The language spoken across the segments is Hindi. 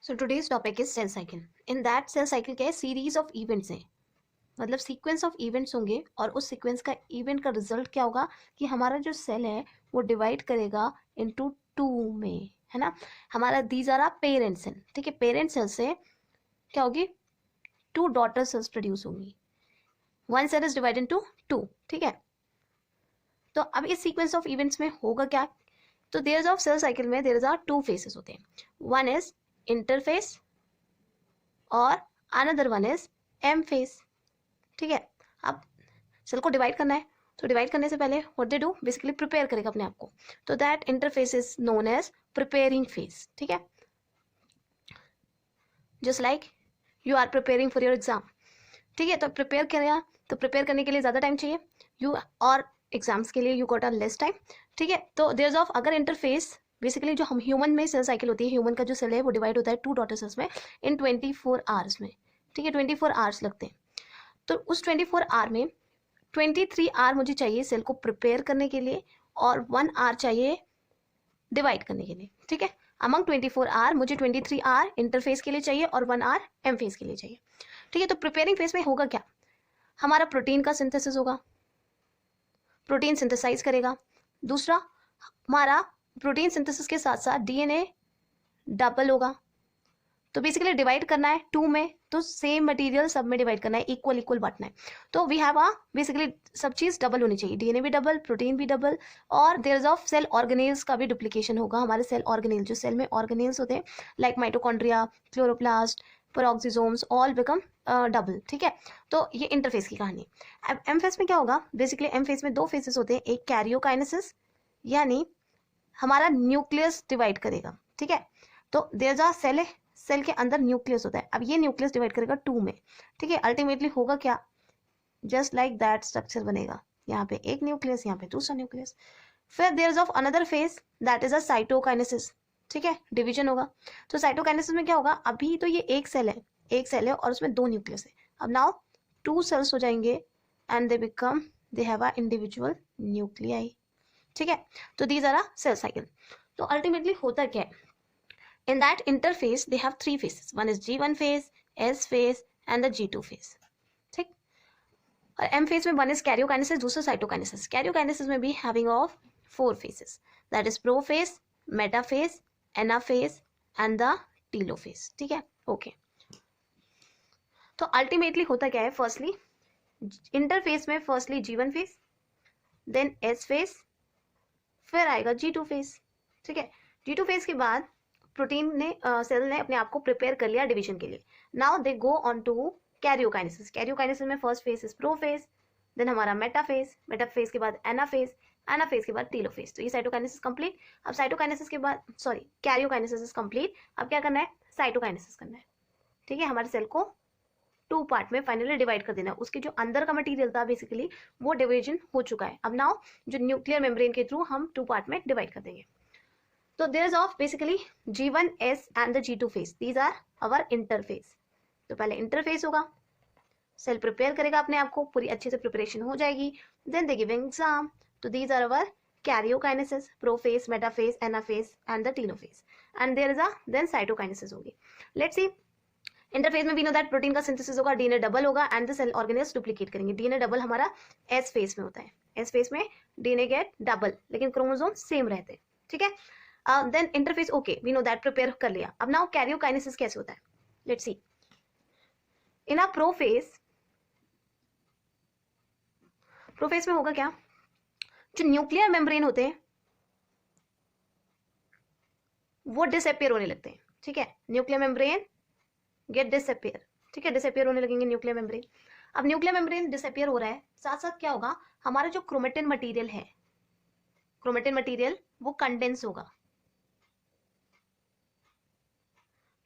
So today's topic is cell cycle. In that cell cycle क्या है, सीरीज ऑफ इवेंट्स है, मतलब सीक्वेंस ऑफ इवेंट्स होंगे और उस सीक्वेंस का इवेंट का रिजल्ट क्या होगा कि हमारा जो सेल है वो डिवाइड करेगा इनटू टू में, है ना. हमारा दीज आर पेरेंट सेल, ठीक है. पेरेंट सेल से क्या होगी, टू डॉटर सेल्स प्रोड्यूस होंगी. One cell is divide into two, ठीक है. तो अब इस सीक्वेंस ऑफ इवेंट्स में होगा क्या, तो देयर ऑफ सेल साइकिल में देयर आर टू फेसेस होते हैं. वन इज इंटरफेस और another one is M phase, ठीक है. अब सेल को डिवाइड करना है, तो डिवाइड करने से पहले what they do, basically prepare करेगा अपने आप को. तो that interphase is known as preparing phase, ठीक है. Just like you are preparing for your exam, ठीक है. तो प्रिपेयर करेगा, तो प्रिपेयर करने के लिए ज़्यादा टाइम चाहिए यू, और एग्जाम्स के लिए you got a less time, ठीक है. तो देयर ऑफ अगर इंटरफेस, बेसिकली जो हम ह्यूमन में सेल साइकिल होती है, ह्यूमन का जो सेल है वो डिवाइड होता है टू डॉटर सेल्स में इन 24 आवर्स में, ठीक है. 24 आवर्स लगते हैं. तो उस 24 आवर में 23 आवर मुझे चाहिए सेल को प्रिपेयर करने के लिए और 1 आवर चाहिए डिवाइड करने के लिए, ठीक है. अमंग 24 आवर मुझे 23 आवर इंटरफेस के लिए चाहिए और 1 आवर एम फेस के लिए चाहिए, ठीक है. तो प्रिपेयरिंग फेस में होगा क्या, हमारा प्रोटीन का सिंथेसिस होगा, प्रोटीन सिंथेसाइज करेगा. दूसरा, हमारा प्रोटीन सिंथेसिस के साथ साथ डीएनए डबल होगा. तो बेसिकली डिवाइड करना है टू में, तो सेम मटेरियल सब में डिवाइड करना है, इक्वल इक्वल बांटना है. तो वी हैव बेसिकली सब चीज डबल होनी चाहिए, डीएनए भी डबल, प्रोटीन भी डबल, और there is of cell organelles का भी डुप्लीकेशन होगा. हमारे सेल ऑर्गेनेल, जो सेल में ऑर्गेनेल्स होते हैं like mitochondria, chloroplast, peroxisomes, all become double, ठीक है. तो ये इंटरफेस की कहानी. अब एम फेस में क्या होगा, बेसिकली एम फेस में दो फेसेस होते हैं, एक कैरियोकाइनेसिस यानी हमारा न्यूक्लियस डिवाइड करेगा, ठीक है. तो देयर अ सेल है, सेल के अंदर न्यूक्लियस होता है. अब ये न्यूक्लियस डिवाइड करेगा टू में, ठीक है. अल्टीमेटली होगा क्या, जस्ट लाइक दैट स्ट्रक्चर बनेगा, यहाँ पे एक न्यूक्लियस, यहाँ पे दूसरा न्यूक्लियस. फिर there is of another phase that is a cytokinesis, ठीक है, डिवीजन होगा. तो साइटोकाइनेसिस में क्या होगा, अभी तो ये एक सेल है, एक सेल है और उसमें दो न्यूक्लियस है. अब नाउ टू सेल्स हो जाएंगे and they become, they have a individual nuclei, ठीक है. तो these are a cell cycle. तो अल्टीमेटली होता क्या है, in that interface they have three phases. One is G1 phase, S phase and the G2 phase, ठीक. और M phase में one is karyokinesis, दूसरा cytokinesis. Karyokinesis में भी having of four phases, that is prophase, metaphase, anaphase and the telophase, ठीक है. ओके, तो अल्टीमेटली होता क्या है, फर्स्टली इंटरफेस में firstly G1 phase, then S phase, फिर आएगा G2 फेज, ठीक है. G2 फेज के बाद प्रोटीन ने सेल ने अपने आप को प्रिपेयर कर लिया डिवीजन के लिए. Now they go on to karyokinesis. Karyokinesis में first phase is prophase, then हमारा मेटाफेज, मेटाफेज के बाद एनाफेज, एनाफेज के बाद टीलोफेज. तो ये साइटोकाइनेसिस कंप्लीट. अब साइटोकाइनेसिस के बाद, सॉरी, कैरियोकाइनेसिस इज कंप्लीट. अब क्या करना है, साइटोकाइनेसिस करना है, ठीक है. हमारे सेल को टू पार्ट में फाइनली डिवाइड कर देना है. उसके जो अंदर का मटेरियल था बेसिकली वो डिवीजन हो चुका है. अब नाउ जो न्यूक्लियर मेम्ब्रेन के थ्रू हम टू पार्ट में डिवाइड कर देंगे. So there is of basically G1, S and the G2 phase. These are our interface. तो पहले इंटरफेस होगा, सेल प्रिपेयर करेगा अपने आप को, पूरी अच्छे से प्रिपरेशन हो जाएगी, देन दे गिविंग एग्जाम. तो these are our karyokinesis, prophase, metaphase, anaphase and the telophase. And there is a then cytokinesis होगी. लेट्स सी, इंटरफेज में वी नो दैट प्रोटीन का सिंथेसिस होगा, डीएनए डबल होगा and the cell organelles duplicate करेंगे. डीएनए डबल हमारा एस फेज में होता है, एस फेज में डीएनए गेट डबल लेकिन क्रोमोसोम सेम रहते हैं, ठीक है. Then interphase, okay, we know that, prepare कर लिया. अब नाउ कैरियोकाइनेसिस कैसे होता है, let's see. In a prophase, prophase में होगा क्या, जो न्यूक्लियर मेम्ब्रेन होते हैं वो डिसअपियर होने लगते हैं, ठीक है. न्यूक्लियर मेम्ब्रेन गेट डिसअपियर, ठीक है, डिसअपियर होने लगेंगे न्यूक्लियर मेम्ब्रेन. अब न्यूक्लियर मेम्ब्रेन डिसअपियर हो रहा है, साथ साथ क्या होगा, हमारा जो क्रोमेटिन मटेरियल है, क्रोमेटिन मटेरियल वो कंडेंस होगा,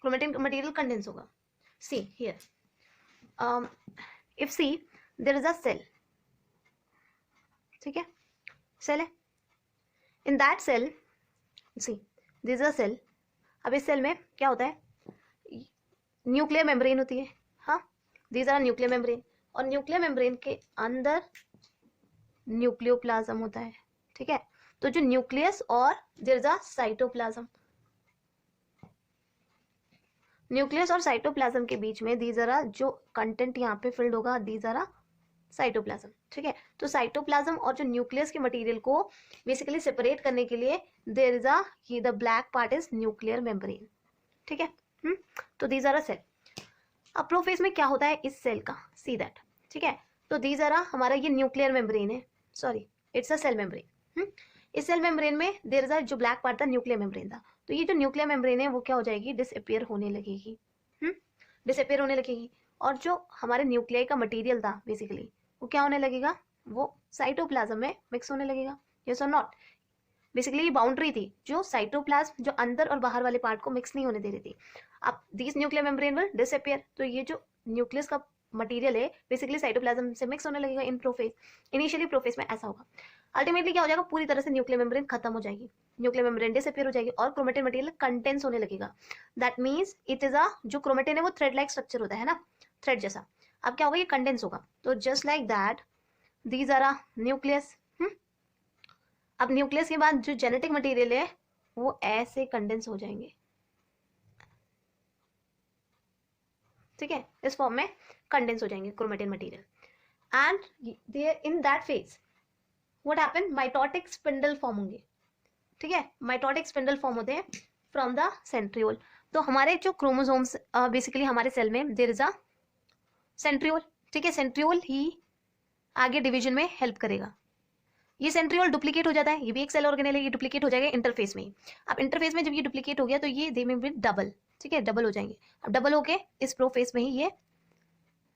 chromatin material condense होगा. See here, if see there is a cell, ठीक है, सेल है. In that cell, see this is a cell. अब इस सेल में क्या होता है, न्यूक्लियर मेम्ब्रेन होती है, हाँ, these are न्यूक्लियर मेम्ब्रेन. और न्यूक्लियर मेम्ब्रेन के अंदर न्यूक्लियोप्लाज्म होता है, ठीक है. तो जो न्यूक्लियस और there is a cytoplasm. Nucleus और साइटोप्लाज्म के बीच में दीज आर जो कंटेंट यहाँ पे फिल्ड होगा, दीज आर साइटोप्लाज्म, ठीक है। तो साइटोप्लाज्म और जो न्यूक्लियस के मटेरियल को बेसिकली सेपरेट करने के लिए there is a the black part is nuclear membrane, ठीक है। तो दीज आर अ सेल। अब प्रोफेज में क्या होता है इस सेल का, सी दैट, ठीक है। तो दीज आर हमारा ये न्यूक्लियर मेम्ब्रेन है, sorry it's a cell membrane. इस सेल मेम्ब्रेन में देयर इज अ जो ब्लैक पार्ट था न्यूक्लियर मेम्ब्रेन था। तो ये जो न्यूक्लियर मेम्ब्रेन है वो क्या हो जाएगी, डिसअपियर होने लगेगी, डिसअपियर होने लगेगी। और जो हमारे न्यूक्लियाई का मटेरियल था बेसिकली वो क्या होने लगेगा, वो साइटोप्लाज्म में मिक्स होने लगेगा, यस और नॉट। बेसिकली ये बाउंड्री थी जो साइटोप्लाज्म जो अंदर और बाहर वाले पार्ट को मिक्स नहीं होने दे रही थी। अब this nuclear membrane will disappear, तो ये जो न्यूक्लियस का मटेरियल है बेसिकली साइटोप्लाज्म से मिक्स होने लगेगा इन प्रोफेज। इनिशियली प्रोफेज में ऐसा होगा, अल्टीमेटली क्या हो जाएगा, पूरी तरह से न्यूक्लियर मेम्ब्रेन खत्म हो जाएगी, न्यूक्लियर मेम्ब्रेन डिसअपियर हो जाएगी और क्रोमेटिन मटेरियल कंडेंस होने लगेगा। That means it is a जो क्रोमेटिन है वो थ्रेड लाइक स्ट्रक्चर होता है ना, थ्रेड जैसा। अब क्या होगा, ये कंडेंस होगा। तो just like that these are nucleus. अब न्यूक्लियस के बाद जो जेनेटिक मटेरियल है वो ऐसे कंडेंस हो जाएंगे, ठीक है, इस फॉर्म में कंडेंस हो जाएंगे chromatin material. And there in that phase what happen, mitotic spindle form होंगे, ठीक है। माइटोटिक स्पिंडल फॉर्म होते हैं फ्रॉम द सेंट्रियोल। तो हमारे जो क्रोमोसोम्स बेसिकली हमारे सेल में देयर इज अ सेंट्रियोल, ठीक है। सेंट्रियोल ही आगे डिवीजन में हेल्प करेगा। ये सेंट्रियोल डुप्लीकेट हो जाता है, ये भी एक सेल ऑर्गेनेल है, ये डुप्लीकेट हो जाएगा इंटरफेस में ही। अब इंटरफेस में जब ये डुप्लीकेट हो गया तो ये दे में भी डबल, ठीक है, डबल हो जाएंगे। अब डबल होके इस प्रोफेस में ही ये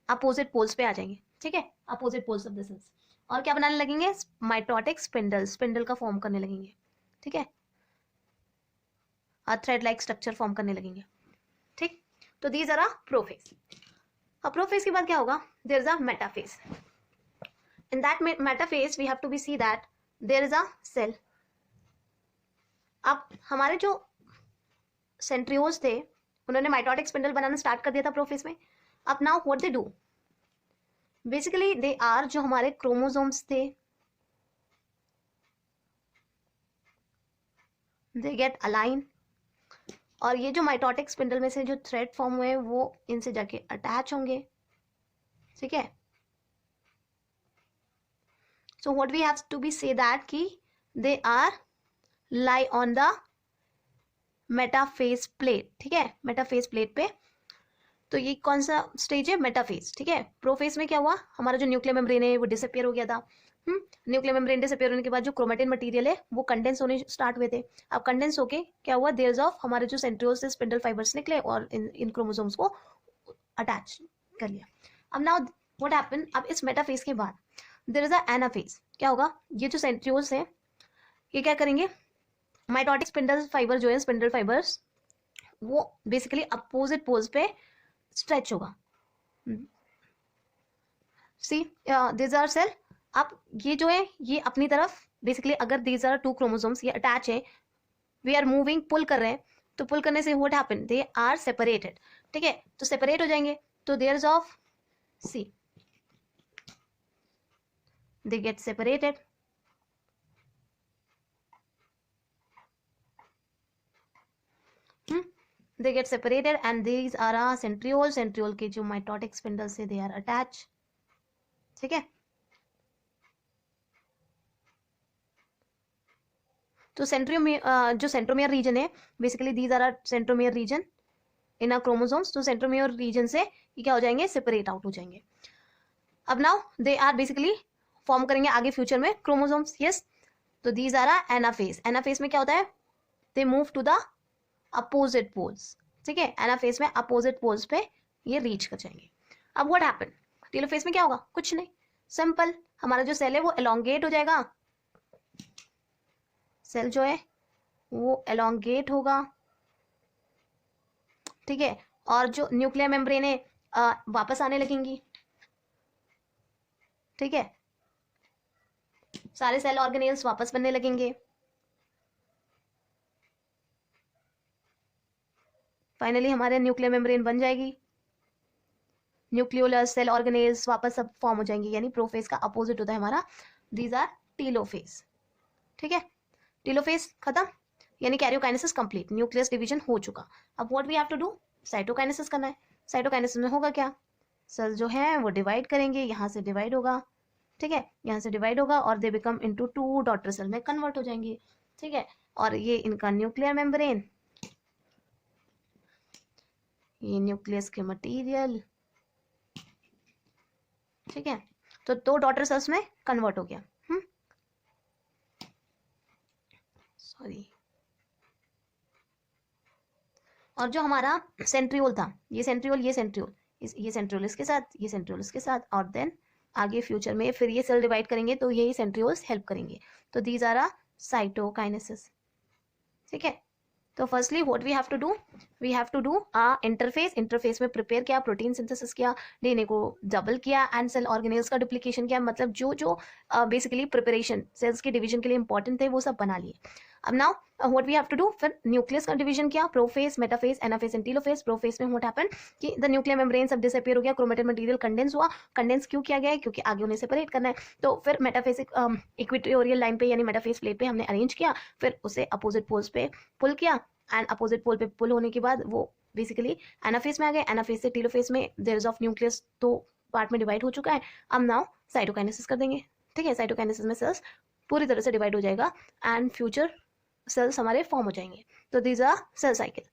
अपोजिट पोल्स पे आ जाएंगे, ठीक है, opposite poles of the cells. और क्या बनाने लगेंगे, माइटोटिक स्पिंडल, स्पिंडल का फॉर्म करने लगेंगे, ठीक है, थ्रेड लाइक स्ट्रक्चर फॉर्म करने लगेंगे, ठीक। तो दीज आर प्रोफेज। अब प्रोफेज के बाद क्या होगा, there is a metaphase. In that metaphase we have to be see that there is a cell. अब हमारे जो सेंट्रियोल्स थे उन्होंने माइटोटिक स्पिंडल बनाना स्टार्ट कर दिया था प्रोफेज में। अब now what they do, basically they are जो हमारे क्रोमोसोम्स थे दे गेट अलाइन, और ये जो माइटोटिक स्पिंडल में से जो थ्रेड फॉर्म हुए वो इनसे जाके अटैच होंगे, ठीक है। So what we have to be say that कि they are lie on the metaphase plate, ठीक है, मेटाफेज प्लेट पे। तो ये कौन सा स्टेज है, मेटाफेज, ठीक है। प्रोफेज में क्या हुआ, हमारा जो न्यूक्लियर मेम्ब्रेन है वो डिसअपियर हो गया था। न्यूक्लियर मेम्ब्रेन डिसअपियर होने के बाद जो क्रोमेटिन मटेरियल है वो कंडेंस होने स्टार्ट हुए थे। अब कंडेंस होके क्या हुआ, देयर ऑफ हमारे जो सेंट्रियोल से स्पिंडल फाइबर्स निकले और इन क्रोमोसोम्स को अटैच कर लिया। अब नाउ व्हाट हैपन, अब इस मेटाफेज के बाद देयर इज अ एनाफेज। क्या होगा, ये जो सेंट्रियोल्स हैं ये क्या करेंगे, माइटोटिक स्पिंडल फाइबर जो है स्पिंडल फाइबर्स वो बेसिकली अपोजिट पोल्स पे स्ट्रेच होगा, सी दिस आर सेल। अब ये जो है ये अपनी तरफ बेसिकली अगर दिस आर टू क्रोमोसोम्स ये अटैच है, वी आर मूविंग, पुल कर रहे हैं, तो पुल करने से what happen, they are separated, ठीक है, तो सेपरेट हो जाएंगे। तो there is of see they get separated, they get separated and these are a centriole, centriole के जो mitotic spindle से they are attached, ठीक है। तो सेंट्रोमियर जो सेंट्रोमियर रीजन है basically these are centromere region in a chromosomes. तो सेंट्रोमियर रीजन से ये क्या हो जाएंगे, सेपरेट आउट हो जाएंगे। अब now they are basically form करेंगे आगे फ्यूचर में क्रोमोसोम्स, यस। तो दीज आर एनाफेज, एनाफेज में क्या होता है, they move to the opposite poles, ठीक है, एनाफेज में अपोजिट पोल्स पे ये रीच कर जाएंगे। अब व्हाट हैपन, टेलोफेज में क्या होगा, कुछ नहीं, सिंपल, हमारा जो सेल है वो एलोंगेट हो जाएगा, सेल जो है वो एलोंगेट होगा, ठीक है, और जो न्यूक्लियर मेम्ब्रेन है वापस आने लगेंगी, ठीक है, सारे सेल ऑर्गेनेल्स वापस बनने लगेंगे। फाइनली हमारे न्यूक्लियर मेम्ब्रेन बन जाएगी, न्यूक्लियोलस सेल ऑर्गेनेल्स वापस सब फॉर्म हो जाएंगे, यानी प्रोफेज का अपोजिट होता है हमारा, दीज आर टेलोफेज, ठीक है। टेलोफेज खत्म, यानी कैरियोकाइनेसिस कंप्लीट, न्यूक्लियस डिवीजन हो चुका। अब what we have to do, cytokinesis करना है। साइटोकाइनेसिस में होगा क्या, सेल्स जो है वो डिवाइड करेंगे, यहाँ से डिवाइड होगा, ठीक है, यहाँ से डिवाइड होगा और they become into 2 daughter cell में कन्वर्ट हो जाएंगे, ठीक है। और ये इनका न्यूक्लियर मेम्ब्रेन, ये न्यूक्लियस के मटेरियल, ठीक है, तो 2 डॉटर सेल्स में कन्वर्ट हो गया। सॉरी। और जो हमारा सेंट्रियोल था, ये सेंट्रियोल, ये सेंट्रियोल, ये सेंट्रियोल इसके साथ, ये सेंट्रियोल इसके साथ, और देन आगे फ्यूचर में फिर ये सेल डिवाइड करेंगे तो यही सेंट्रियोल्स हेल्प करेंगे। तो दीज आर साइटोकाइनेसिस, ठीक है। तो firstly what we have to do, we have to do interphase. Interphase में प्रिपेयर किया, प्रोटीन सिंथेसिस किया, डीएनए को डबल किया एंड सेल ऑर्गेनेल्स का डुप्लीकेशन किया, मतलब जो जो बेसिकली प्रिपरेशन सेल्स के डिवीजन के लिए इंपॉर्टेंट थे वो सब बना लिए। अब now what we have to do, फिर न्यूक्लियस का डिवीजन किया, prophase, metaphase, anaphase and telophase. Prophase में व्हाट हैपेंड कि द न्यूक्लियर मेम्ब्रेन सब डिसअपीयर हो गया, क्रोमेटिन मटेरियल कंडेंस हुआ। कंडेंस क्यों किया गया है, क्योंकि आगे उन्हें सेपरेट करना है। तो फिर मेटाफेसिक इक्वेटोरियल लाइन पे यानी मेटाफेस प्लेट पे हमने अरेंज किया, फिर उसे अपोजिट पोल्स पे पुल किया एंड अपोजिट पोल पे पुल होने के बाद वो बेसिकली एनाफेस में आ गए। एनाफेस से टेलोफेस में देयर इज ऑफ न्यूक्लियस तो पार्ट में डिवाइड हो चुका है। अब नाउ साइटोकाइनेसिस कर देंगे, ठीक है। साइटोकाइनेसिस में सेल्स पूरी तरह से डिवाइड हो जाएगा एंड फ्यूचर सेल्स हमारे फॉर्म हो जाएंगे। तो दीज आर सेल साइकिल।